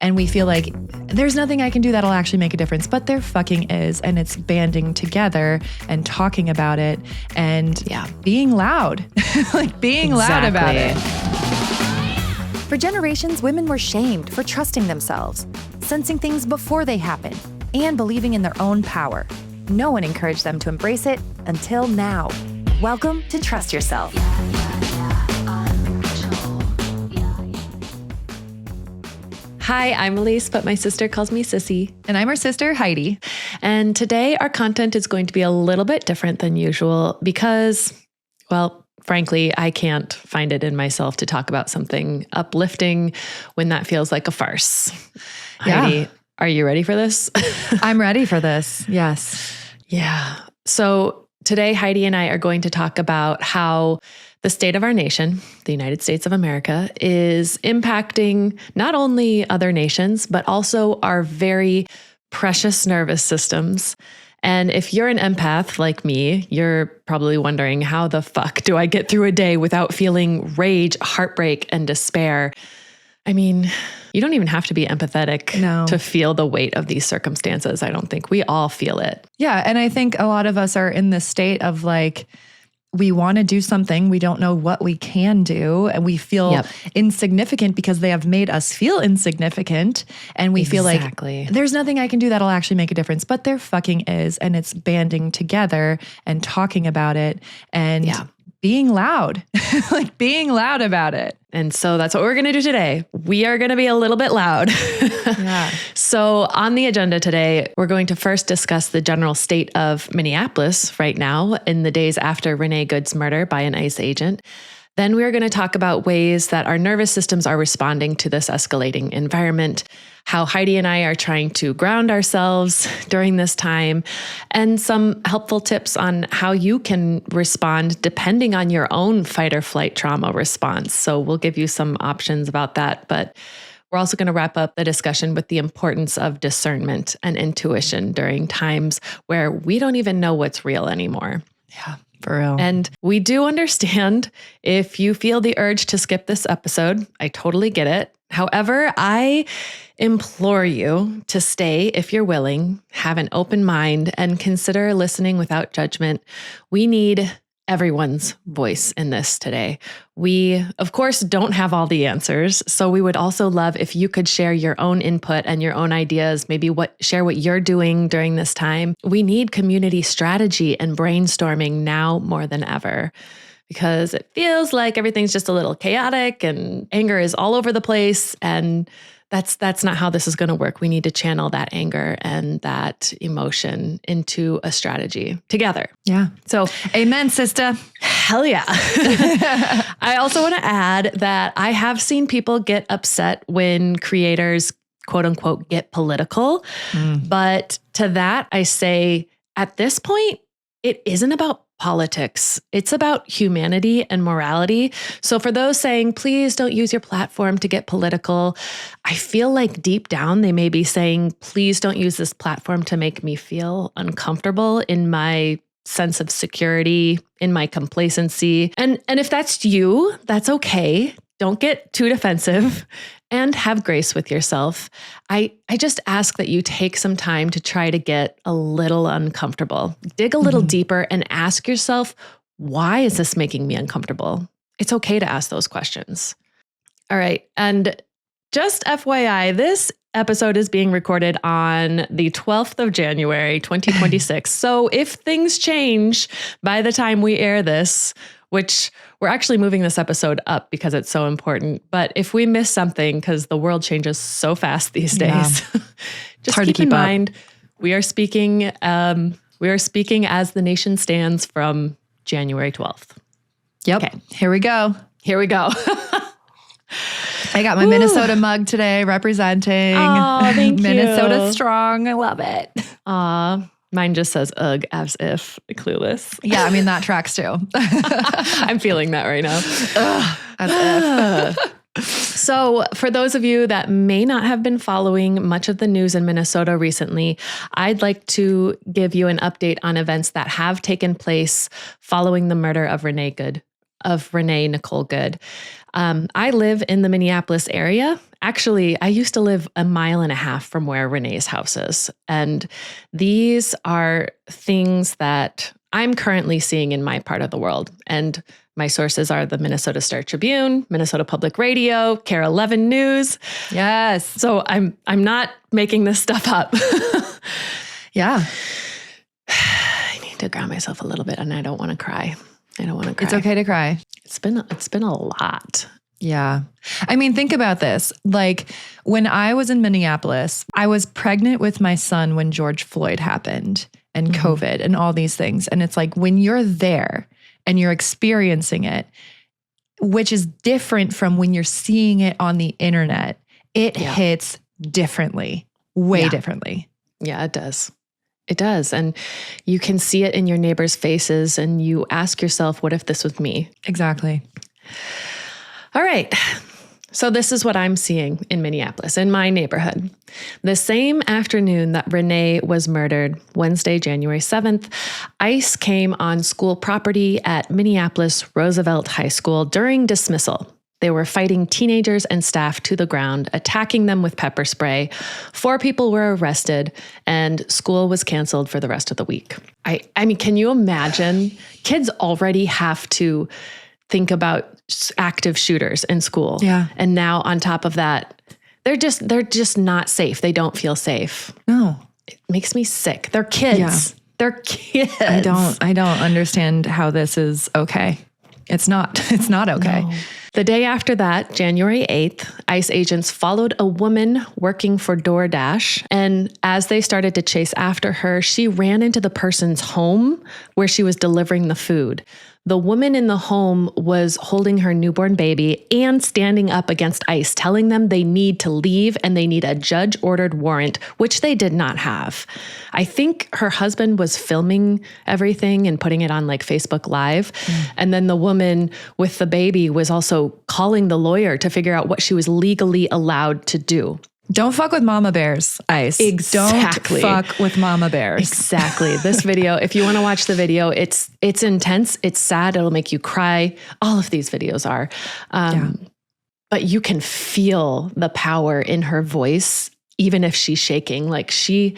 And we feel like there's nothing I can do that'll actually make a difference, but there fucking is. And it's banding together and talking about it and being loud, like being loud about it. For generations, women were shamed for trusting themselves, sensing things before they happen, and believing in their own power. No one encouraged them to embrace it until now. Welcome to Trust Yourself. Hi, I'm Elise, but my sister calls me Sissy. And I'm her sister, Heidi. And today our content is going to be a little bit different than usual because, well, frankly, I can't find it in myself to talk about something uplifting when that feels like a farce. Yeah. Heidi, are you ready for this? I'm ready for this. Yes. Yeah. So today, Heidi and I are going to talk about how the state of our nation, the United States of America, is impacting not only other nations, but also our very precious nervous systems. And if you're an empath like me, you're probably wondering, how the fuck do I get through a day without feeling rage, heartbreak, and despair? I mean, you don't even have to be empathetic to feel the weight of these circumstances. I don't think we all feel it. Yeah. And I think a lot of us are in this state of like, we want to do something. We don't know what we can do. And we feel insignificant because they have made us feel insignificant. And we feel like there's nothing I can do that'll actually make a difference, but there fucking is. And it's banding together and talking about it and being loud, like being loud about it. And so that's what we're going to do today. We are going to be a little bit loud. So on the agenda today, we're going to first discuss the general state of Minneapolis right now in the days after Renee Good's murder by an ICE agent. Then we're going to talk about ways that our nervous systems are responding to this escalating environment, how Heidi and I are trying to ground ourselves during this time, and some helpful tips on how you can respond depending on your own fight or flight trauma response. So we'll give you some options about that, but we're also going to wrap up the discussion with the importance of discernment and intuition during times where we don't even know what's real anymore. Yeah. For real. And we do understand if you feel the urge to skip this episode. I totally get it. However, I implore you to stay if you're willing, have an open mind, and consider listening without judgment. We need everyone's voice in this today. We, of course, don't have all the answers. So we would also love if you could share your own input and your own ideas, maybe share what you're doing during this time. We need community strategy and brainstorming now more than ever, because it feels like everything's just a little chaotic and anger is all over the place. And that's not how this is going to work. We need to channel that anger and that emotion into a strategy together. Yeah. So, amen, sister. Hell yeah. I also want to add that I have seen people get upset when creators, quote unquote, get political. But to that, I say at this point, it isn't about politics. It's about humanity and morality. So for those saying, please don't use your platform to get political, I feel like deep down they may be saying, please don't use this platform to make me feel uncomfortable in my sense of security, in my complacency. And if that's you, that's okay. Don't get too defensive and have grace with yourself. I just ask that you take some time to try to get a little uncomfortable. Dig a little deeper and ask yourself, why is this making me uncomfortable? It's okay to ask those questions. All right. And just FYI, this episode is being recorded on the 12th of January, 2026. So if things change by the time we air this, which we're actually moving this episode up because it's so important. But if we miss something, because the world changes so fast these days, just keep in mind, we are speaking as the nation stands from January 12th. Yep. Okay. Here we go. I got my Minnesota mug today representing Minnesota strong. I love it. Mine just says ugh, as if clueless. Yeah, I mean, that tracks too. I'm feeling that right now. As if. So for those of you that may not have been following much of the news in Minnesota recently, I'd like to give you an update on events that have taken place following the murder of Renee Nicole Good. I live in the Minneapolis area, Actually, I used to live a mile and a half from where Renee's house is. And these are things that I'm currently seeing in my part of the world. And my sources are the Minnesota Star Tribune, Minnesota Public Radio, KARE 11 News. Yes. So I'm not making this stuff up. Yeah. I need to ground myself a little bit, and I don't want to cry. It's okay to cry. It's been a lot. Yeah. I mean, think about this. Like when I was in Minneapolis, I was pregnant with my son when George Floyd happened and COVID and all these things. And it's like when you're there and you're experiencing it, which is different from when you're seeing it on the internet, it hits differently, way differently. Yeah, it does. It does. And you can see it in your neighbors' faces and you ask yourself, what if this was me? Exactly. All right. So this is what I'm seeing in Minneapolis, in my neighborhood. The same afternoon that Renee was murdered, Wednesday, January 7th, ICE came on school property at Minneapolis Roosevelt High School during dismissal. They were fighting teenagers and staff to the ground, attacking them with pepper spray. 4 people were arrested, and school was canceled for the rest of the week. I mean, can you imagine? Kids already have to think about active shooters in school. Yeah. And now on top of that, they're just not safe. They don't feel safe. No. It makes me sick. They're kids. Yeah. They're kids. I don't understand how this is okay. It's not okay. No. The day after that, January 8th, ICE agents followed a woman working for DoorDash. And as they started to chase after her, she ran into the person's home where she was delivering the food. The woman in the home was holding her newborn baby and standing up against ICE, telling them they need to leave and they need a judge-ordered warrant, which they did not have. I think her husband was filming everything and putting it on like Facebook Live. And then the woman with the baby was also calling the lawyer to figure out what she was legally allowed to do. Don't fuck with mama bears, ICE. Exactly. Don't fuck with mama bears. Exactly. This video, if you want to watch the video, it's intense. It's sad. It'll make you cry. All of these videos are. But you can feel the power in her voice, even if she's shaking. Like she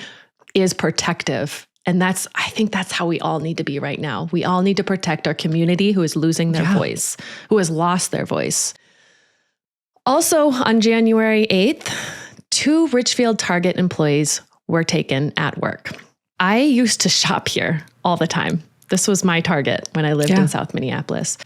is protective. And I think that's how we all need to be right now. We all need to protect our community who is losing their voice, who has lost their voice. Also on January 8th, 2 Richfield Target employees were taken at work. I used to shop here all the time. This was my Target when I lived in South Minneapolis.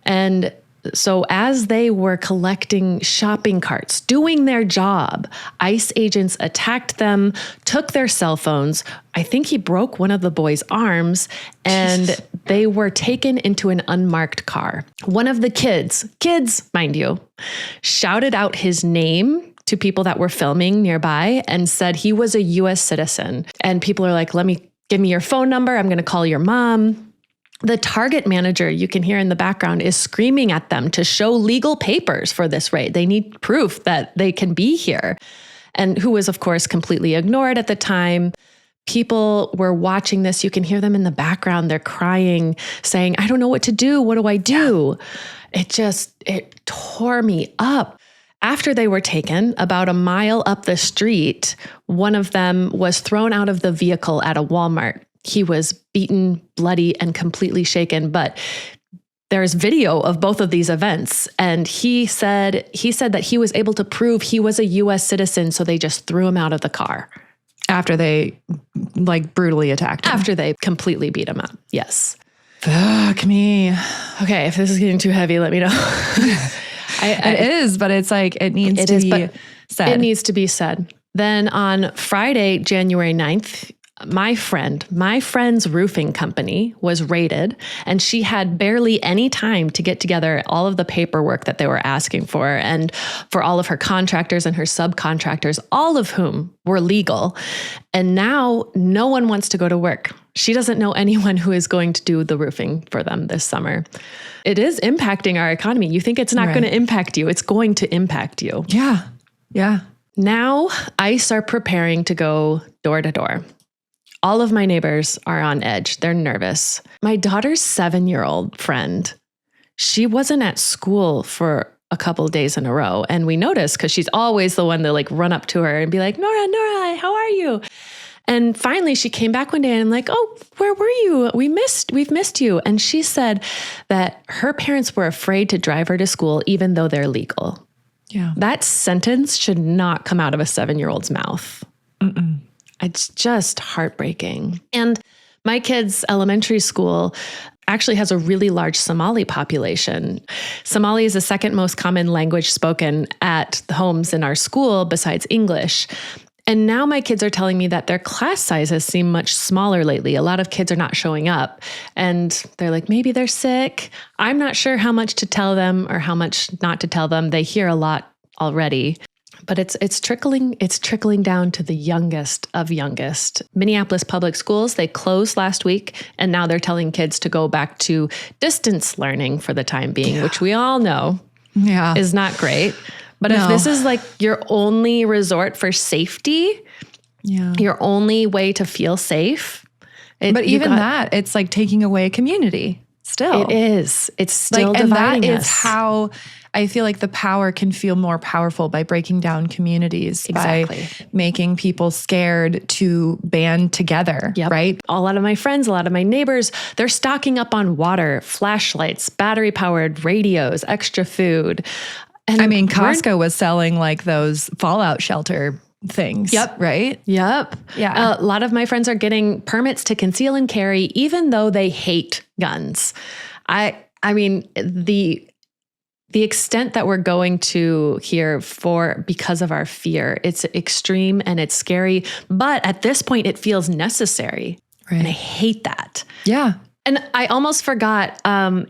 And so as they were collecting shopping carts, doing their job, ICE agents attacked them, took their cell phones. I think he broke one of the boys' arms, and they were taken into an unmarked car. One of the kids, mind you, shouted out his name to people that were filming nearby and said he was a US citizen. And people are like, give me your phone number. I'm going to call your mom. The Target manager, you can hear in the background, is screaming at them to show legal papers for this raid. They need proof that they can be here. And who was, of course, completely ignored at the time. People were watching this. You can hear them in the background. They're crying, saying, I don't know what to do. What do I do? It tore me up. After they were taken, about a mile up the street, one of them was thrown out of the vehicle at a Walmart. He was beaten, bloody, and completely shaken, but there's video of both of these events. And he said that he was able to prove he was a US citizen, so they just threw him out of the car. After they brutally attacked him. After they completely beat him up. Yes. Fuck me. Okay, if this is getting too heavy, let me know. It is, but it's like, it needs to be said. It needs to be said. Then on Friday, January 9th, my friend's roofing company was raided, and she had barely any time to get together all of the paperwork that they were asking for, and for all of her contractors and her subcontractors, all of whom were legal. And now no one wants to go to work. She doesn't know anyone who is going to do the roofing for them this summer. It is impacting our economy. You think it's not going to impact you. It's going to impact you. Yeah. Yeah. Now, ICE are preparing to go door to door. All of my neighbors are on edge. They're nervous. My daughter's 7-year-old friend, she wasn't at school for a couple of days in a row. And we noticed because she's always the one to like run up to her and be like, Nora, how are you? And finally she came back one day and I'm like, oh, where were you? We've missed you. And she said that her parents were afraid to drive her to school, even though they're legal. Yeah. That sentence should not come out of a 7-year-old's mouth. Mm-mm. It's just heartbreaking. And my kids' elementary school actually has a really large Somali population. Somali is the second most common language spoken at the homes in our school besides English. And now my kids are telling me that their class sizes seem much smaller lately. A lot of kids are not showing up and they're like, maybe they're sick. I'm not sure how much to tell them or how much not to tell them. They hear a lot already. But it's trickling down to the youngest of youngest. Minneapolis public schools, they closed last week, and now they're telling kids to go back to distance learning for the time being, which we all know is not great. But if this is like your only resort for safety, your only way to feel safe. But even that, it's like taking away community still. It is. It's still like, dividing and that us. is how I feel like the power can feel more powerful by breaking down communities, by making people scared to band together, right? A lot of my friends, a lot of my neighbors, they're stocking up on water, flashlights, battery-powered radios, extra food. And I mean, Costco was selling like those fallout shelter things. Right? Yeah. A lot of my friends are getting permits to conceal and carry, even though they hate guns. I mean, the extent that we're going to here because of our fear, it's extreme and it's scary, but at this point it feels necessary. Right. And I hate that. Yeah. And I almost forgot,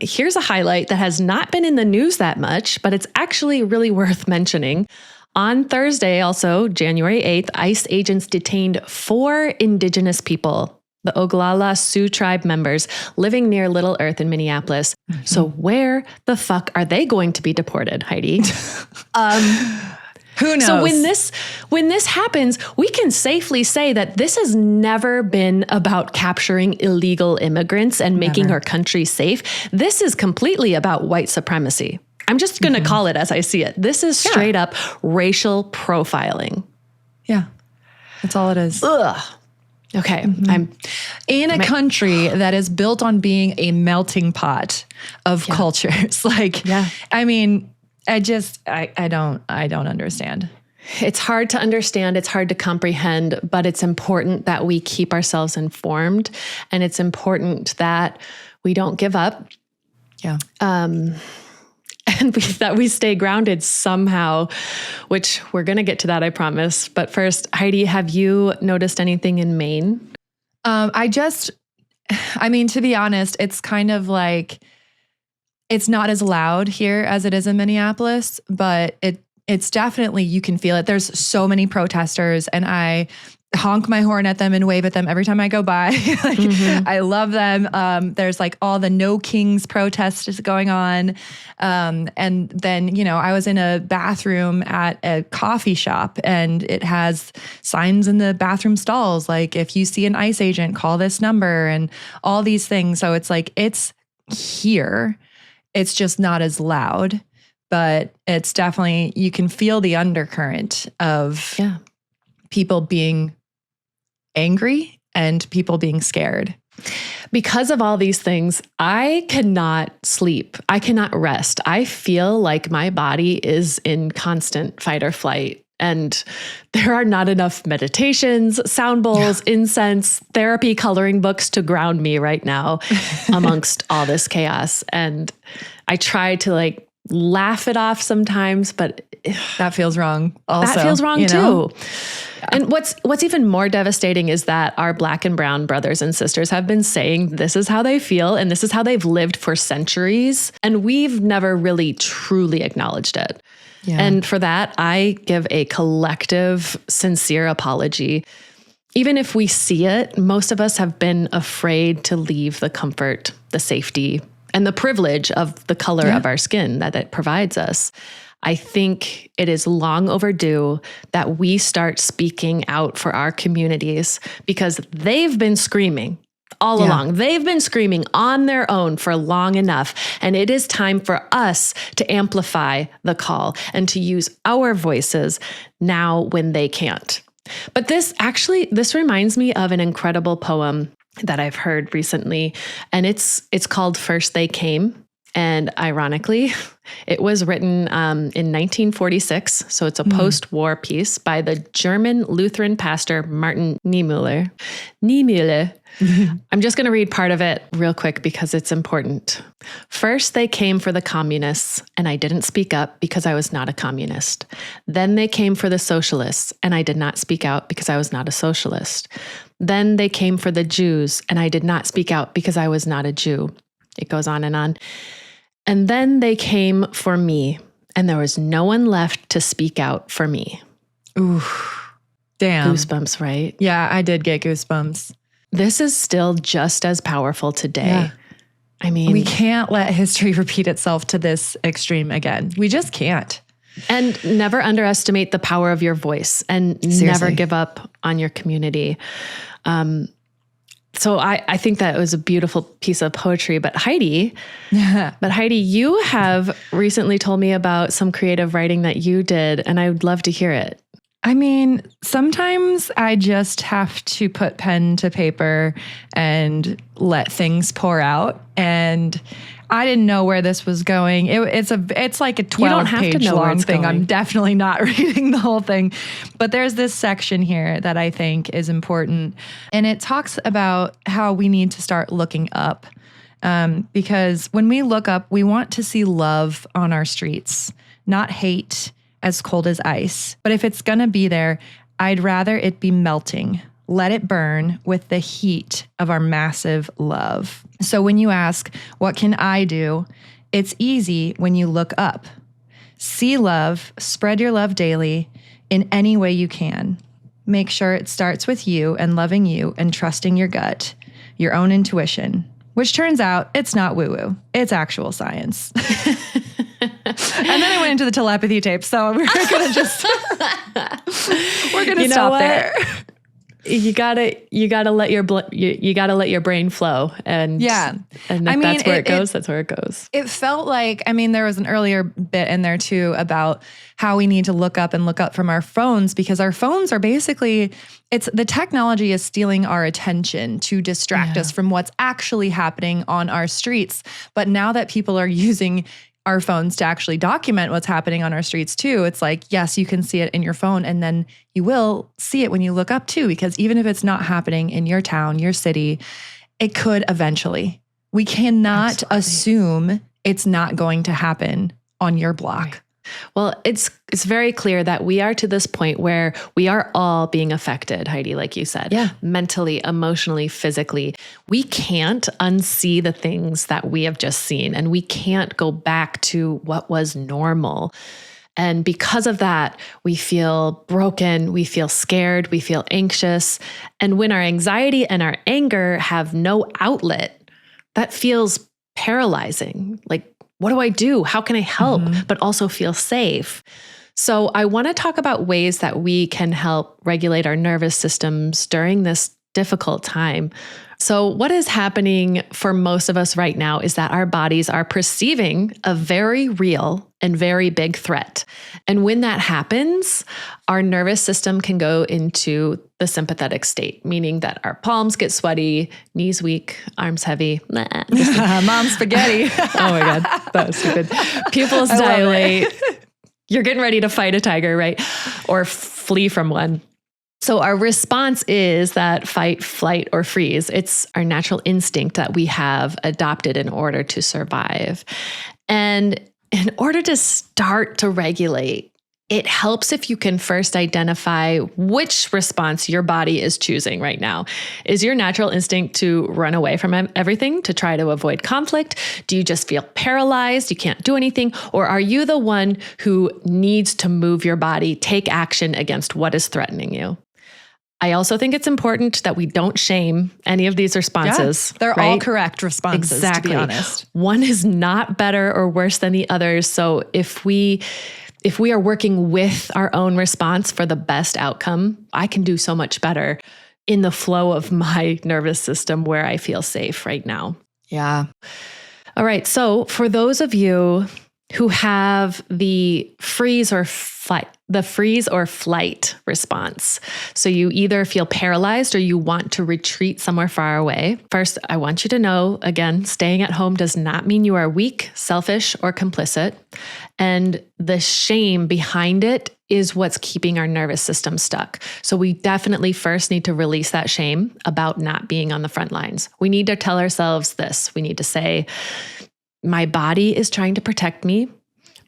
here's a highlight that has not been in the news that much, but it's actually really worth mentioning. On Thursday, also January 8th, ICE agents detained 4 indigenous people, the Oglala Sioux tribe members living near Little Earth in Minneapolis. Mm-hmm. So where the fuck are they going to be deported, Heidi? Who knows? So when this happens, we can safely say that this has never been about capturing illegal immigrants and making our country safe. This is completely about white supremacy. I'm just going to call it as I see it. This is straight up racial profiling. Yeah. That's all it is. Ugh. Okay. I'm in a country that is built on being a melting pot of cultures. I mean, I don't understand. It's hard to understand. It's hard to comprehend, but it's important that we keep ourselves informed, and it's important that we don't give up. Yeah. And that we stay grounded somehow, which we're going to get to that, I promise. But first, Heidi, have you noticed anything in Maine? To be honest, it's kind of like, it's not as loud here as it is in Minneapolis, but it's definitely, you can feel it. There's so many protesters, and I honk my horn at them and wave at them every time I go by. I love them. There's like all the No Kings protests going on. And then, I was in a bathroom at a coffee shop, and it has signs in the bathroom stalls, like, if you see an ICE agent, call this number, and all these things. So it's like, it's here. It's just not as loud, but it's definitely, you can feel the undercurrent of people being angry and people being scared. Because of all these things, I cannot sleep. I cannot rest. I feel like my body is in constant fight or flight. And there are not enough meditations, sound bowls, incense, therapy, coloring books to ground me right now amongst all this chaos. And I try to laugh it off sometimes, but that feels wrong. Also, that feels wrong too. And what's even more devastating is that our Black and brown brothers and sisters have been saying this is how they feel and this is how they've lived for centuries. And we've never really truly acknowledged it. Yeah. And for that, I give a collective, sincere apology. Even if we see it, most of us have been afraid to leave the comfort, the safety, and the privilege of the color of our skin that it provides us. I think it is long overdue that we start speaking out for our communities, because they've been screaming. all along. They've been screaming on their own for long enough. And it is time for us to amplify the call and to use our voices now when they can't. But this reminds me of an incredible poem that I've heard recently. And it's called First They Came. And ironically, it was written in 1946. So it's a post-war piece by the German Lutheran pastor Martin Niemöller. I'm just going to read part of it real quick because it's important. First, they came for the communists, and I didn't speak up because I was not a communist. Then they came for the socialists, and I did not speak out because I was not a socialist. Then they came for the Jews, and I did not speak out because I was not a Jew. It goes on. And then they came for me, and there was no one left to speak out for me. Ooh, damn. Goosebumps, right? Yeah, I did get goosebumps. This is still just as powerful today. Yeah. I mean, we can't let history repeat itself to this extreme again. We just can't. And never underestimate the power of your voice, and never give up on your community. So I think that was a beautiful piece of poetry. But Heidi, you have recently told me about some creative writing that you did, and I would love to hear it. I mean, sometimes I just have to put pen to paper and let things pour out. And I didn't know where this was going. It's like a 12-page long thing. I'm definitely not reading the whole thing. But there's this section here that I think is important. And it talks about how we need to start looking up. Because when we look up, we want to see love on our streets, not hate as cold as ice. But if it's going to be there, I'd rather it be melting. Let it burn with the heat of our massive love. So when you ask, what can I do? It's easy when you look up. See love, spread your love daily in any way you can. Make sure it starts with you and loving you and trusting your gut, your own intuition, which turns out it's not woo-woo. It's actual science. And then I went into the telepathy tape, so we're gonna stop there. You gotta let your brain flow, and that's where it goes. That's where it goes. It felt like, there was an earlier bit in there too about how we need to look up from our phones, because our phones are basically, the technology is stealing our attention to distract us from what's actually happening on our streets. But now that people are using our phones to actually document what's happening on our streets too, it's like, yes, you can see it in your phone, and then you will see it when you look up too, because even if it's not happening in your town, your city, it could eventually. We cannot assume it's not going to happen on your block. Right. Well, it's very clear that we are to this point where we are all being affected, Heidi, like you said, mentally, emotionally, physically. We can't unsee the things that we have just seen, and we can't go back to what was normal. And because of that, we feel broken, we feel scared, we feel anxious. And when our anxiety and our anger have no outlet, that feels paralyzing. Like, what do I do? How can I help, but also feel safe? So I want to talk about ways that we can help regulate our nervous systems during this difficult time. So what is happening for most of us right now is that our bodies are perceiving a very real and very big threat. And when that happens, our nervous system can go into the sympathetic state, meaning that our palms get sweaty, knees weak, arms heavy. Mom spaghetti. Oh my God, that was stupid. Pupils dilate. You're getting ready to fight a tiger, right? Or flee from one. So our response is that fight, flight, or freeze. It's our natural instinct that we have adopted in order to survive. And in order to start to regulate, it helps if you can first identify which response your body is choosing right now. Is your natural instinct to run away from everything, to try to avoid conflict? Do you just feel paralyzed? You can't do anything? Or are you the one who needs to move your body, take action against what is threatening you? I also think it's important that we don't shame any of these responses. Yeah, they're all correct responses, exactly. To be honest. One is not better or worse than the others. So if we are working with our own response for the best outcome, I can do so much better. in the flow of my nervous system where I feel safe right now. Yeah. All right. So for those of you who have the freeze or flight response. So you either feel paralyzed or you want to retreat somewhere far away. First, I want you to know, again, staying at home does not mean you are weak, selfish, or complicit. And the shame behind it is what's keeping our nervous system stuck. So we definitely first need to release that shame about not being on the front lines. We need to tell ourselves this. We need to say, my body is trying to protect me.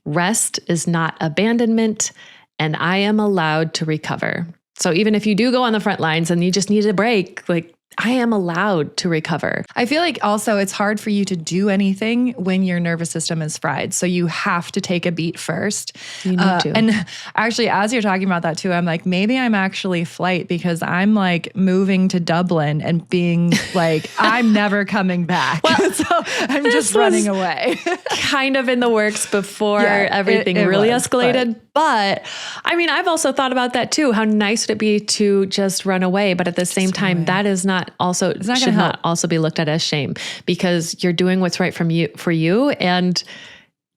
Rest is not abandonment, and I am allowed to recover. So even if you do go on the front lines and you just need a break, like, I am allowed to recover. I feel like also it's hard for you to do anything when your nervous system is fried. So you have to take a beat first. You need to. And actually, as you're talking about that too, I'm like, maybe I'm actually flight because I'm like moving to Dublin and being like, I'm never coming back. Well, so I'm just running away. Kind of in the works before everything it really escalated. But I mean, I've also thought about that too. How nice would it be to just run away? But at the same time, that is not also should not also be looked at as shame, because you're doing what's right for you, and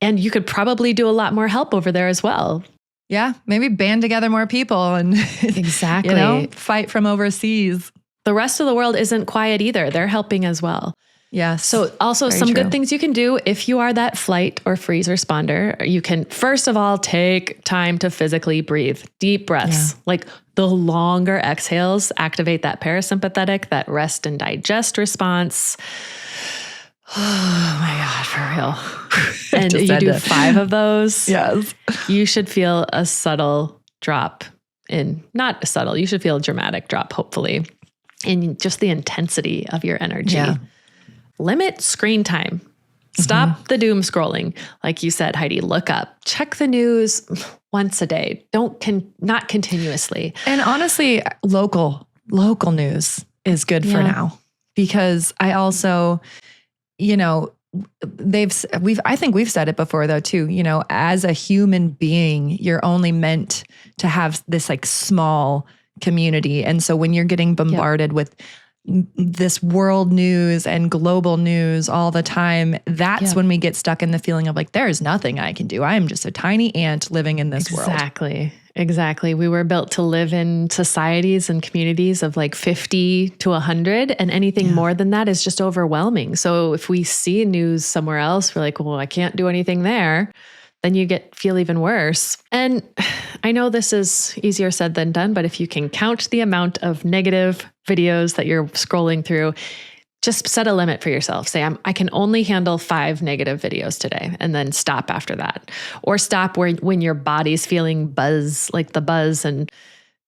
you could probably do a lot more help over there as well. Yeah, maybe band together more people and exactly fight from overseas. The rest of the world isn't quiet either. They're helping as well. Yes. So also some good things you can do if you are that flight or freeze responder. You can, first of all, take time to physically breathe. Deep breaths. Like the longer exhales activate that parasympathetic, that rest and digest response. Oh my God, for real. And you do 5 of those. Yes. You should feel a subtle drop not subtle, you should feel a dramatic drop, hopefully, in just the intensity of your energy. Yeah. Limit screen time. Stop the doom scrolling. Like you said, Heidi, look up, check the news once a day. Not continuously. And honestly, local news is good for now, because I also, I think we've said it before though too, as a human being, you're only meant to have this like small community. And so when you're getting bombarded with this world news and global news all the time, that's when we get stuck in the feeling of like, there is nothing I can do. I am just a tiny ant living in this world. Exactly. We were built to live in societies and communities of like 50 to 100, and anything more than that is just overwhelming. So if we see news somewhere else, we're like, well, I can't do anything there. Then you feel even worse. And I know this is easier said than done, but if you can count the amount of negative videos that you're scrolling through, just set a limit for yourself. Say, I can only handle 5 negative videos today, and then stop after that. Or stop when your body's feeling buzz and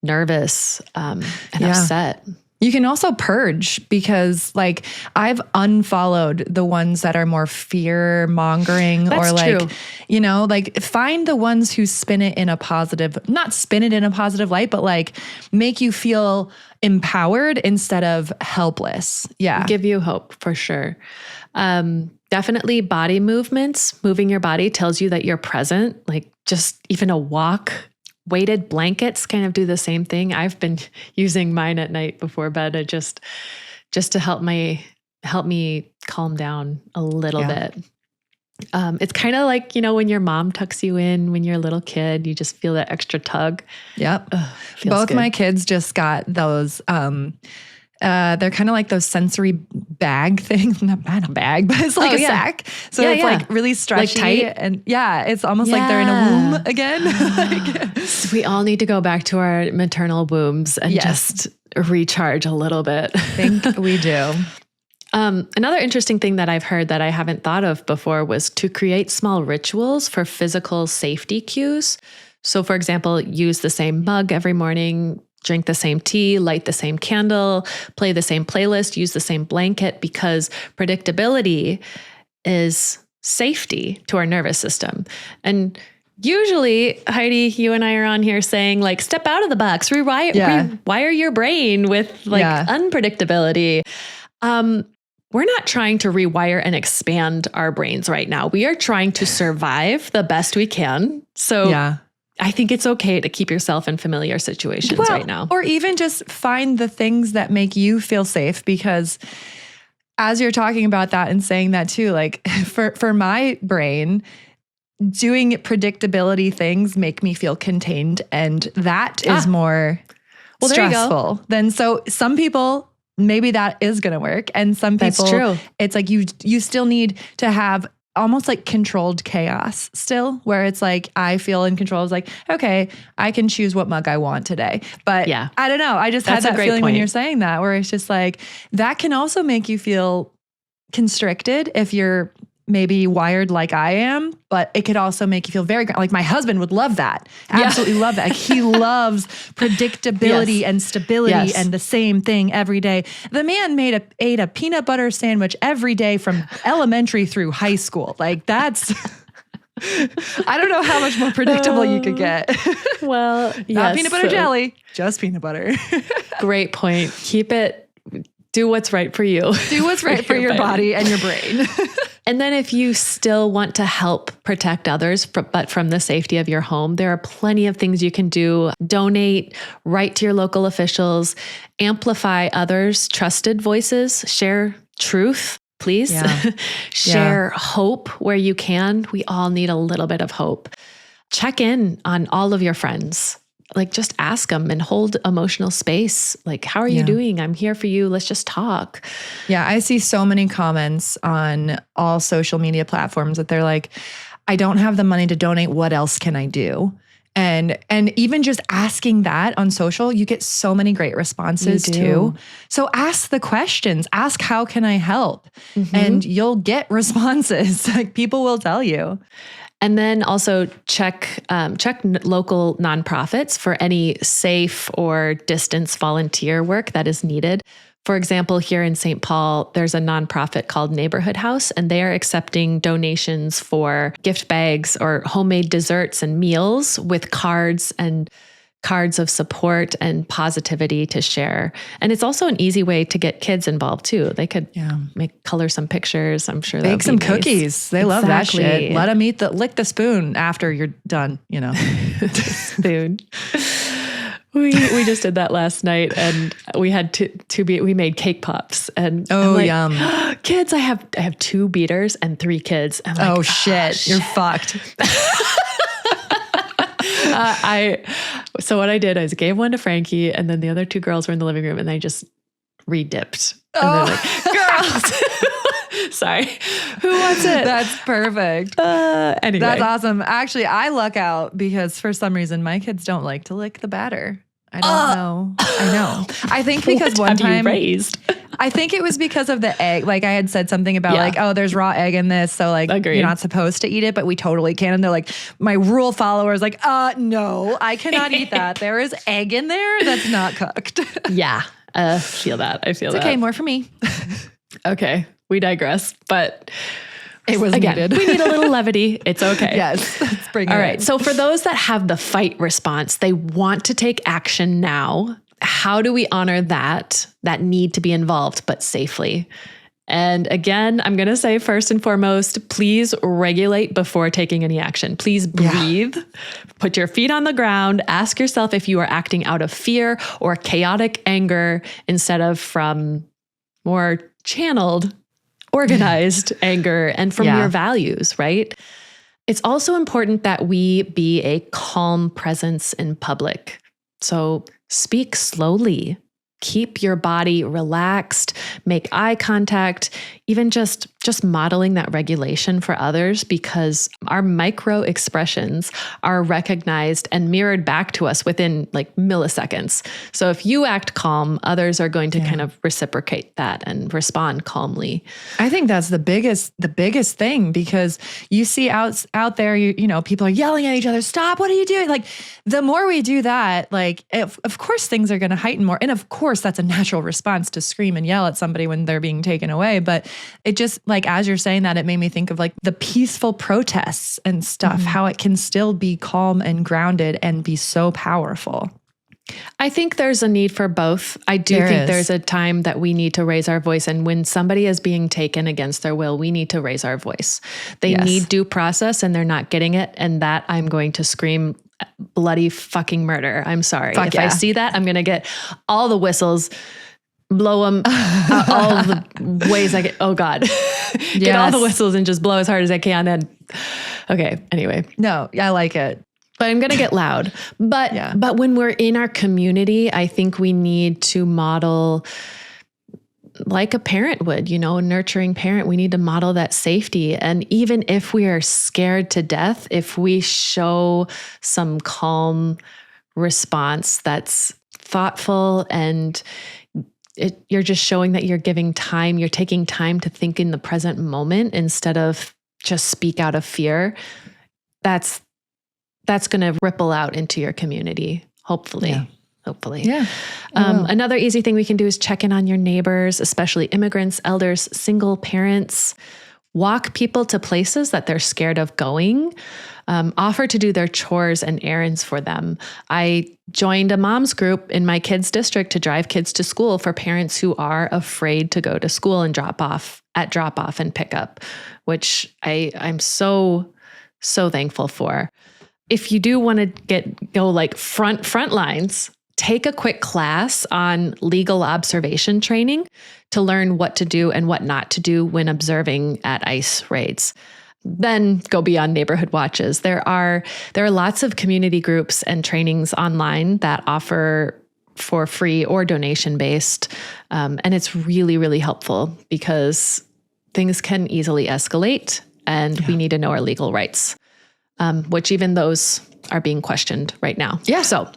nervous and upset. You can also purge, because like I've unfollowed the ones that are more fear mongering, or like, true. Like find the ones who spin it in a positive, not spin it in a positive light, but like make you feel empowered instead of helpless. Yeah. Give you hope for sure. Definitely body movements, moving your body tells you that you're present, like just even a walk. Weighted blankets kind of do the same thing. I've been using mine at night before bed, just to help me calm down a little bit. It's kind of like, when your mom tucks you in when you're a little kid, you just feel that extra tug. Yep. Both good. My kids just got those, they're kind of like those sensory bag things, not a bag, but it's like a sack. So it's like really stretchy, like tight. And it's almost like they're in a womb again. So we all need to go back to our maternal wombs and just recharge a little bit. I think we do. Another interesting thing that I've heard that I haven't thought of before was to create small rituals for physical safety cues. So for example, use the same mug every morning, drink the same tea, light the same candle, play the same playlist, use the same blanket, because predictability is safety to our nervous system. And usually, Heidi, you and I are on here saying like, step out of the box, rewire your brain with unpredictability. We're not trying to rewire and expand our brains right now. We are trying to survive the best we can. So I think it's okay to keep yourself in familiar situations right now. Or even just find the things that make you feel safe, because as you're talking about that and saying that too, like for my brain, doing predictability things make me feel contained, and that is more stressful than, so some people, maybe that is going to work. And some people, it's like you still need to have almost like controlled chaos still, where it's like, I feel in control. It's like, okay, I can choose what mug I want today. But I don't know. I just had that feeling when you're saying that, where it's just like, that can also make you feel constricted if you're maybe wired like I am, but it could also make you feel very, like my husband would love that. Absolutely love that. Like, he loves predictability and stability and the same thing every day. The man ate a peanut butter sandwich every day from elementary through high school. Like, that's, I don't know how much more predictable you could get. Well, not peanut butter jelly, just peanut butter. Great point. Do what's right for you. Do what's right for your body and your brain. And then if you still want to help protect others, but from the safety of your home, there are plenty of things you can do. Donate, write to your local officials, amplify others' trusted voices, share truth, please. Share hope where you can. We all need a little bit of hope. Check in on all of your friends. Like, just ask them and hold emotional space. Like, how are you doing? I'm here for you. Let's just talk. Yeah. I see so many comments on all social media platforms that they're like, I don't have the money to donate. What else can I do? And even just asking that on social, you get so many great responses too. So ask the questions, ask, how can I help? And you'll get responses. Like, people will tell you. And then also check local nonprofits for any safe or distance volunteer work that is needed. For example, here in St. Paul, there's a nonprofit called Neighborhood House, and they are accepting donations for gift bags or homemade desserts and meals with cards of support and positivity to share. And it's also an easy way to get kids involved too. They could color some pictures. I'm sure bake some cookies. They love that shit. Let them lick the spoon after you're done, Spoon. We just did that last night, and we had we made cake pops, and yum. Kids, I have 2 beaters and 3 kids. I'm like, shit, you're fucked. So what I did is gave one to Frankie, and then the other 2 girls were in the living room, and they just re-dipped. And they're like, girls, sorry, who wants it? That's perfect. Anyway. That's awesome. Actually, I luck out because for some reason my kids don't like to lick the batter. I don't know. I know. I think because one time raised. I think it was because of the egg. Like, I had said something about like, oh, there's raw egg in this. So like, you're not supposed to eat it, but we totally can. And they're like, my rule followers like, no, I cannot eat that. There is egg in there that's not cooked. Yeah. Feel that. I feel that. Okay. More for me. Okay. We digress, but it was needed. We need a little levity. It's okay. Yes. Let's bring it All right. in. So for those that have the fight response, they want to take action now. How do we honor that need to be involved, but safely? And again, I'm going to say first and foremost, please regulate before taking any action. Please breathe, put your feet on the ground, ask yourself if you are acting out of fear or chaotic anger instead of from more channeled, organized anger and from your values, right? It's also important that we be a calm presence in public. So speak slowly, keep your body relaxed, make eye contact, even just modeling that regulation for others, because our micro expressions are recognized and mirrored back to us within like milliseconds. So if you act calm, others are going to kind of reciprocate that and respond calmly. I think that's the biggest thing, because you see out there, you know, people are yelling at each other, stop, what are you doing? Like, the more we do that, like, of course things are going to heighten more. And of course that's a natural response to scream and yell at somebody when they're being taken away. But it just, like, as you're saying that, it made me think of like the peaceful protests and stuff, how it can still be calm and grounded and be so powerful. I think there's a need for both. I do think there's a time that we need to raise our voice. And when somebody is being taken against their will, we need to raise our voice. They need due process and they're not getting it. And that I'm going to scream bloody fucking murder. I'm sorry. Fuck if yeah. I see that, I'm going to get all the whistles, blow them all the ways I get. Oh God. Get all the whistles and just blow as hard as I can. And okay. Anyway. No, I like it. But I'm going to get loud. But when we're in our community, I think we need to model like a parent would, a nurturing parent. We need to model that safety. And even if we are scared to death, if we show some calm response that's thoughtful and you're just showing that you're giving time, you're taking time to think in the present moment instead of just speak out of fear, that's going to ripple out into your community, hopefully. Yeah. Hopefully. Yeah. Another easy thing we can do is check in on your neighbors, especially immigrants, elders, single parents. Walk people to places that they're scared of going. Offer to do their chores and errands for them. I joined a mom's group in my kids' district to drive kids to school for parents who are afraid to go to school and drop off and pick up, which I'm so thankful for. If you do want to go like front lines, take a quick class on legal observation training to learn what to do and what not to do when observing at ICE raids. Then go beyond neighborhood watches. There are lots of community groups and trainings online that offer for free or donation-based. And it's really, really helpful because things can easily escalate and we need to know our legal rights, which even those are being questioned right now. Yeah. So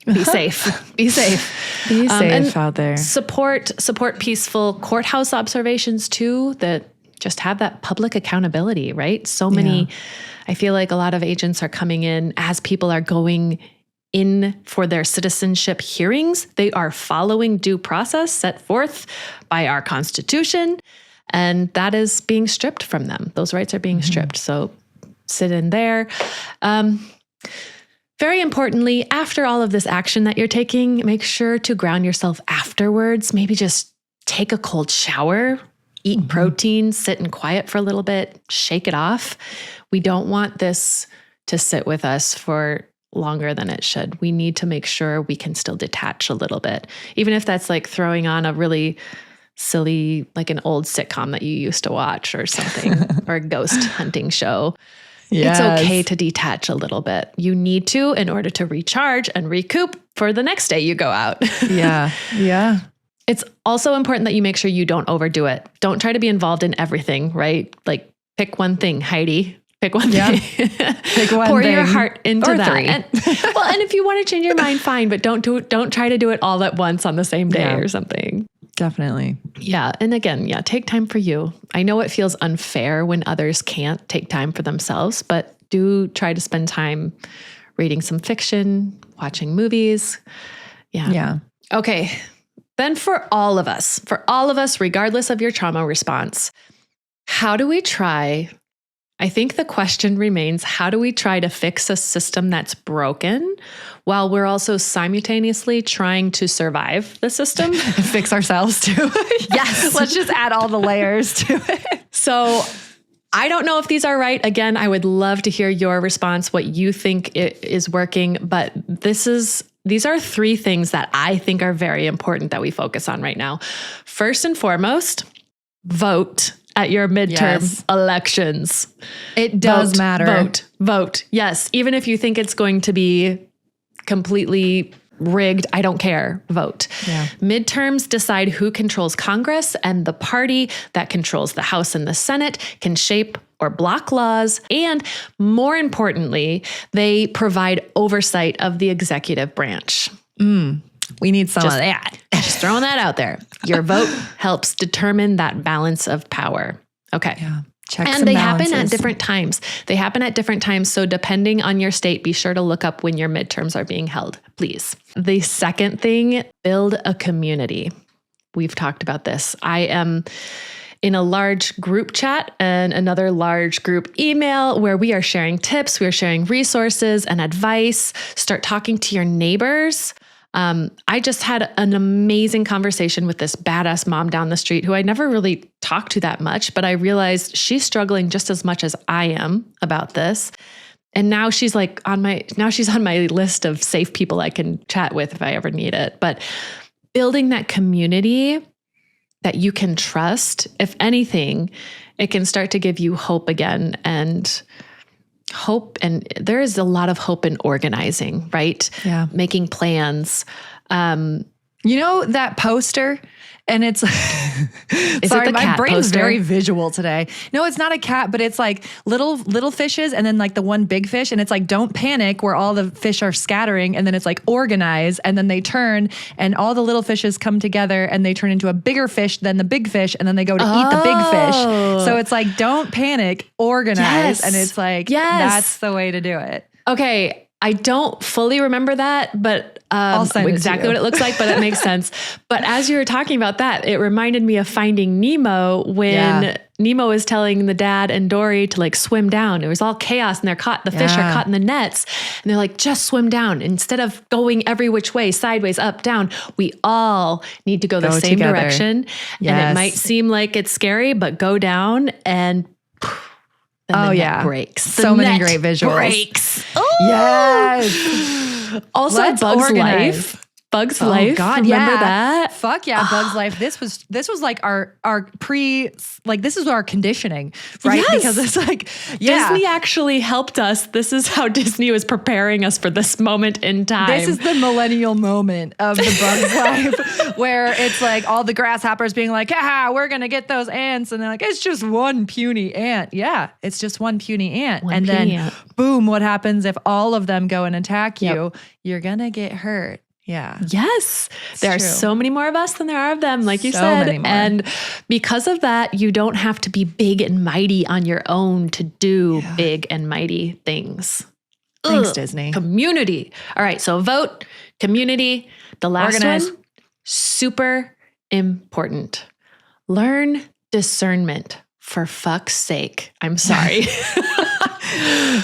be safe. Be safe. Be safe out there. Support peaceful courthouse observations too, that just have that public accountability, right? So many, I feel like a lot of agents are coming in as people are going in for their citizenship hearings. They are following due process set forth by our Constitution, and that is being stripped from them. Those rights are being stripped. So sit in there. Very importantly, after all of this action that you're taking, make sure to ground yourself afterwards. Maybe just take a cold shower, eat protein, sit in quiet for a little bit, shake it off. We don't want this to sit with us for longer than it should. We need to make sure we can still detach a little bit, even if that's like throwing on a really silly, like an old sitcom that you used to watch or something, or a ghost hunting show. Yes. It's okay to detach a little bit. You need to in order to recharge and recoup for the next day you go out. Yeah. Yeah. It's also important that you make sure you don't overdo it. Don't try to be involved in everything, right? Like pick one thing, Heidi. Pick one thing. Pick one Pour thing. your heart into Or that. three. And if you want to change your mind, fine, but don't try to do it all at once on the same day or something. Definitely. Yeah. And again, take time for you. I know it feels unfair when others can't take time for themselves, but do try to spend time reading some fiction, watching movies. Yeah. Yeah. Okay. Then for all of us, regardless of your trauma response, how do we try? I think the question remains, how do we try to fix a system that's broken while we're also simultaneously trying to survive the system? Fix ourselves too. Yes. Let's just add all the layers to it. So I don't know if these are right. Again, I would love to hear your response, what you think is working, but these are three things that I think are very important that we focus on right now. First and foremost, vote at your midterm elections. It does matter. Vote. Yes. Even if you think it's going to be completely rigged, I don't care. Vote. Yeah. Midterms decide who controls Congress, and the party that controls the House and the Senate can shape or block laws. And more importantly, they provide oversight of the executive branch. We need some of that. Just throwing that out there. Your vote helps determine that balance of power. Okay. Yeah. Checks and they balances. happen at different times. So depending on your state, be sure to look up when your midterms are being held, please. The second thing, build a community. We've talked about this. I am in a large group chat and another large group email where we are sharing tips, we are sharing resources and advice. Start talking to your neighbors. I just had an amazing conversation with this badass mom down the street who I never really talked to that much, but I realized she's struggling just as much as I am about this. And now she's like on my list of safe people I can chat with if I ever need it. But building that community that you can trust, if anything, it can start to give you hope again, and hope. And there is a lot of hope in organizing, right? Yeah. Making plans. You know that poster? And it's sorry, my brain's poster? very visual today. No, it's not a cat, but it's like little fishes and then like the one big fish. And it's like, don't panic, where all the fish are scattering. And then it's like organize. And then they turn and all the little fishes come together and they turn into a bigger fish than the big fish. And then they go to eat the big fish. So it's like, don't panic, organize. Yes. And it's like, that's the way to do it. Okay. I don't fully remember that, but exactly what it looks like, but it makes sense. But as you were talking about that, it reminded me of Finding Nemo when Nemo is telling the dad and Dory to like swim down. It was all chaos and the fish are caught in the nets and they're like, just swim down. Instead of going every which way, sideways, up, down, we all need to go the same direction. Yes. And it might seem like it's scary, but go down and then the net breaks. So many great visuals. Breaks. Oh. Yes. Also, Bugs Life. Bugs Life. God, remember that? Fuck yeah, Bugs Life. This was like our this is our conditioning, right? Yes. Because it's like, Disney actually helped us. This is how Disney was preparing us for this moment in time. This is the millennial moment of the Bugs Life, where it's like all the grasshoppers being like, haha, we're gonna get those ants, and they're like, it's just one puny ant. Yeah, it's just one puny ant. Boom, what happens if all of them go and attack you? You're gonna get hurt. Yeah. Yes. There are so many more of us than there are of them, like you said. And because of that, you don't have to be big and mighty on your own to do big and mighty things. Thanks, Disney. Community. All right. So vote, community. The last one, super important. Learn discernment, for fuck's sake. I'm sorry.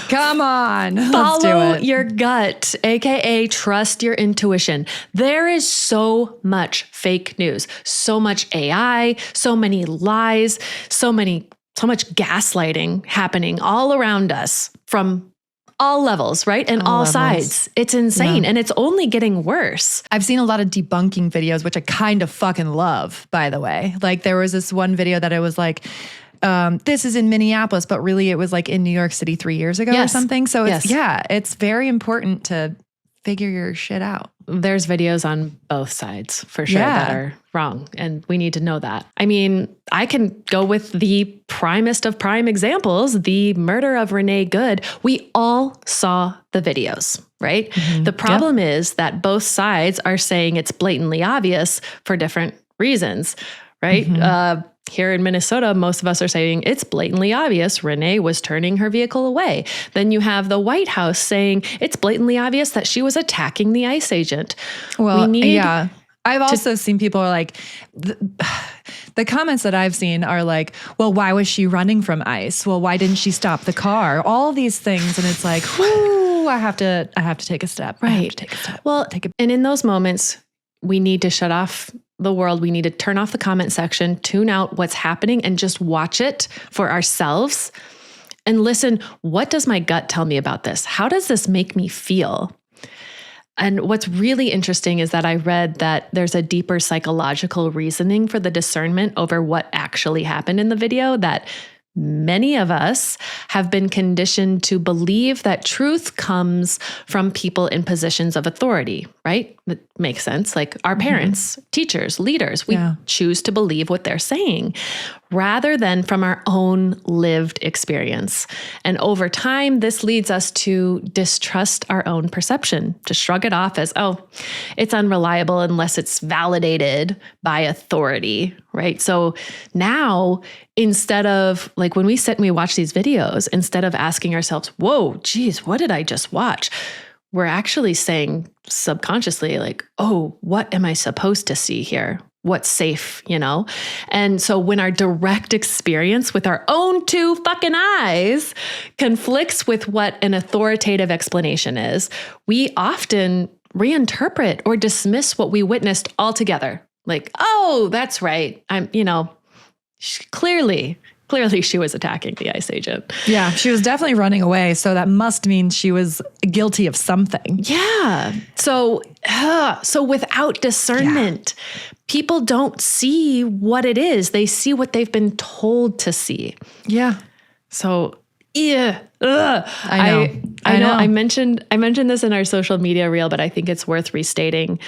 Come on. Follow your gut, AKA trust your intuition. There is so much fake news, so much AI, so many lies, so much gaslighting happening all around us from all levels, right? And all sides. It's insane. And it's only getting worse. I've seen a lot of debunking videos, which I kind of fucking love, by the way. Like there was this one video that it was like, this is in Minneapolis, but really it was like in New York City 3 years ago or something. So it's very important to figure your shit out. There's videos on both sides for sure that are wrong. And we need to know that. I mean, I can go with the primest of prime examples, the murder of Renee Good. We all saw the videos, right? Mm-hmm. The problem is that both sides are saying it's blatantly obvious for different reasons, right? Mm-hmm. Here in Minnesota, most of us are saying it's blatantly obvious Renee was turning her vehicle away. Then you have the White House saying it's blatantly obvious that she was attacking the ICE agent. Well, I've also seen people are like, the comments that I've seen are like, well, why was she running from ICE? Well, why didn't she stop the car? All these things. And it's like, whoo, I have to take a step. Right. I have to take a step. Well, and in those moments, we need to shut off the world. We need to turn off the comment section, tune out what's happening, and just watch it for ourselves and listen. What does my gut tell me about this? How does this make me feel? And what's really interesting is that I read that there's a deeper psychological reasoning for the discernment over what actually happened in the video, that many of us have been conditioned to believe that truth comes from people in positions of authority, right? That makes sense. Like our parents, teachers, leaders, we choose to believe what they're saying rather than from our own lived experience. And over time, this leads us to distrust our own perception, to shrug it off as, oh, it's unreliable unless it's validated by authority, right? So now, instead of like when we sit and we watch these videos, instead of asking ourselves, whoa, geez, what did I just watch? We're actually saying subconsciously like, oh, what am I supposed to see here? What's safe, you know? And so when our direct experience with our own two fucking eyes conflicts with what an authoritative explanation is, we often reinterpret or dismiss what we witnessed altogether. Like, oh, that's right. Clearly clearly she was attacking the ICE agent. Yeah, she was definitely running away. So that must mean she was guilty of something. Yeah. So without discernment, people don't see what it is. They see what they've been told to see. Yeah. So, yeah. I know. I mentioned this in our social media reel, but I think it's worth restating.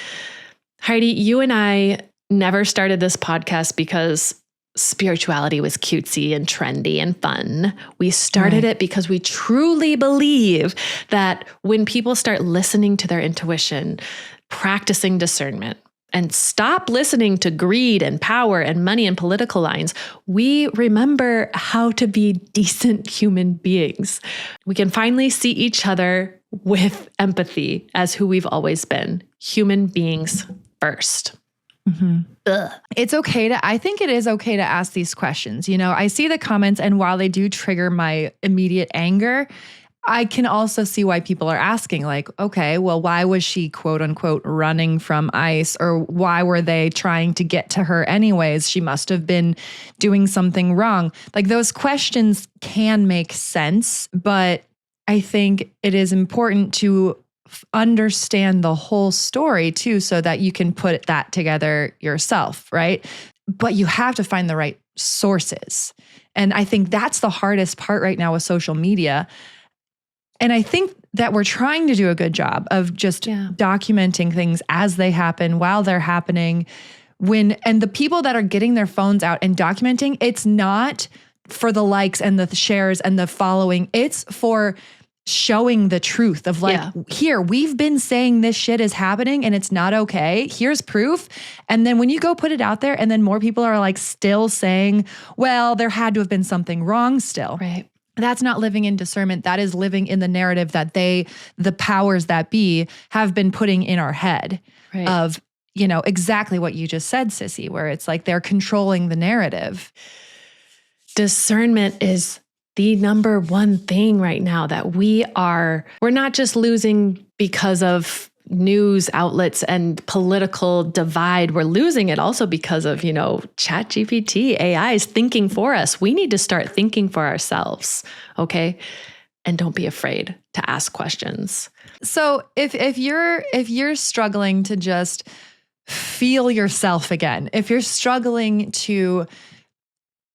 Heidi, you and I never started this podcast because spirituality was cutesy and trendy and fun. We started it because we truly believe that when people start listening to their intuition, practicing discernment, and stop listening to greed and power and money and political lines, we remember how to be decent human beings. We can finally see each other with empathy as who we've always been, human beings first. It's okay I think it is okay to ask these questions. You know, I see the comments, and while they do trigger my immediate anger, I can also see why people are asking, like, okay, well, why was she quote unquote running from ICE, or why were they trying to get to her anyways? She must have been doing something wrong. Like, those questions can make sense, but I think it is important to understand the whole story too, so that you can put that together yourself, right? But you have to find the right sources. And I think that's the hardest part right now with social media. And I think that we're trying to do a good job of just documenting things as they happen, while they're happening. And the people that are getting their phones out and documenting, it's not for the likes and the shares and the following. It's for showing the truth of like, here, we've been saying this shit is happening and it's not okay. Here's proof. And then when you go put it out there, and then more people are like still saying, well, there had to have been something wrong still. Right. That's not living in discernment. That is living in the narrative that the powers that be, have been putting in our head of, you know, exactly what you just said, Sissy, where it's like they're controlling the narrative. Discernment is the number one thing right now that we're not just losing because of news outlets and political divide. We're losing it also because of, you know, ChatGPT, AI is thinking for us. We need to start thinking for ourselves. Okay. And don't be afraid to ask questions. So if you're struggling to just feel yourself again, if you're struggling to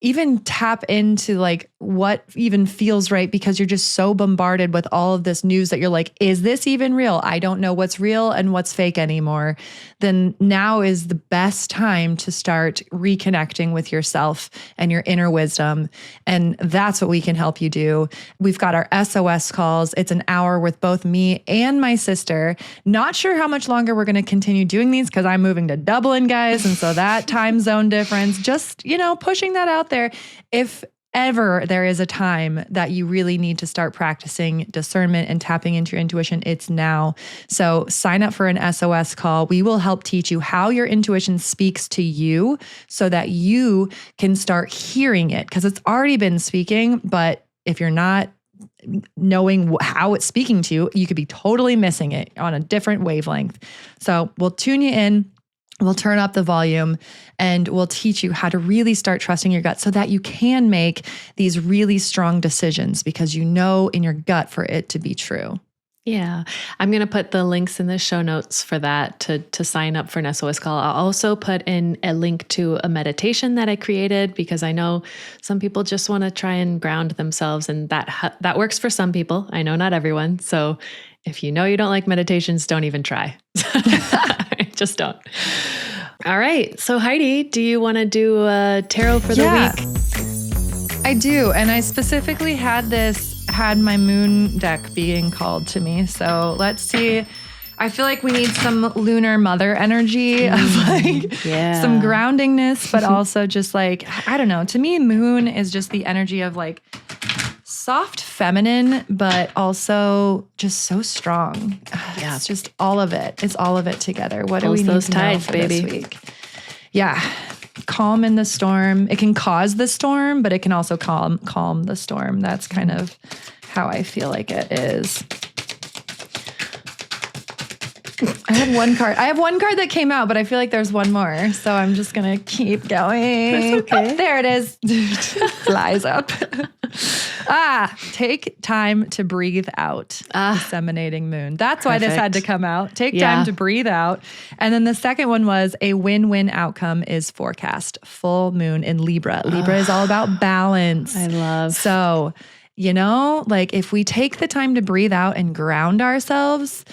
even tap into like what even feels right, because you're just so bombarded with all of this news that you're like, is this even real? I don't know what's real and what's fake anymore. Then now is the best time to start reconnecting with yourself and your inner wisdom. And that's what we can help you do. We've got our SOS calls. It's an hour with both me and my sister. Not sure how much longer we're going to continue doing these, because I'm moving to Dublin, guys. And so that time zone difference, just, you know, pushing that out there. If ever there is a time that you really need to start practicing discernment and tapping into your intuition, it's now. So sign up for an SOS call. We will help teach you how your intuition speaks to you so that you can start hearing it, because it's already been speaking. But if you're not knowing how it's speaking to you, you could be totally missing it on a different wavelength. So we'll tune you in. We'll turn up the volume, and we'll teach you how to really start trusting your gut so that you can make these really strong decisions, because you know in your gut for it to be true. Yeah. I'm going to put the links in the show notes for that to sign up for an SOS call. I'll also put in a link to a meditation that I created, because I know some people just want to try and ground themselves, and that works for some people. I know not everyone. So if you know you don't like meditations, don't even try. Just don't. All right. So Heidi, do you want to do a tarot for the week? I do. And I specifically had my moon deck being called to me. So let's see. I feel like we need some lunar mother energy of like some groundingness, but also just like, I don't know. To me, moon is just the energy of like soft feminine, but also just so strong. It's just all of it. It's all of it together. What do we need to know for this week? Yeah. Calm in the storm. It can cause the storm, but it can also calm the storm. That's kind of how I feel like it is. I have one card. I have one card that came out, but I feel like there's one more. So I'm just going to keep going. That's okay. Oh, there it is. Flies up. Take time to breathe out. Disseminating moon. That's why this had to come out. Take time to breathe out. And then the second one was a win-win outcome is forecast. Full moon in Libra. Libra is all about balance. I love. So, like if we take the time to breathe out and ground ourselves,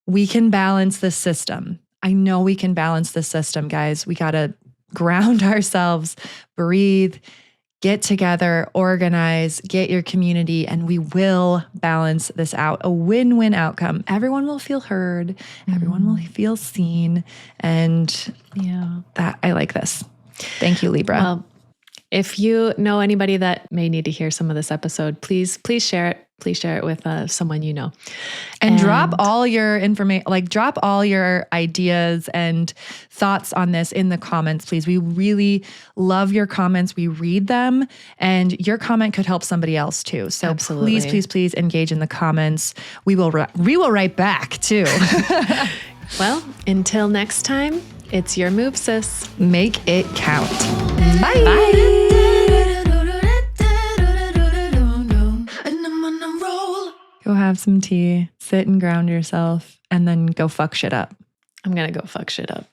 we can balance the system. I know we can balance the system, guys. We got to ground ourselves, breathe, get together, organize, get your community, and we will balance this out. A win-win outcome. Everyone will feel heard. Everyone will feel seen. And that I like this. Thank you, Libra. Well, if you know anybody that may need to hear some of this episode, please share it. Please share it with someone you know. And drop all your information, drop all your ideas and thoughts on this in the comments, please. We really love your comments. We read them, and your comment could help somebody else too. So Absolutely. please engage in the comments. We will write back too. Well, until next time, it's your move, sis. Make it count. Bye. Bye. Go have some tea, sit and ground yourself, and then go fuck shit up. I'm going to go fuck shit up.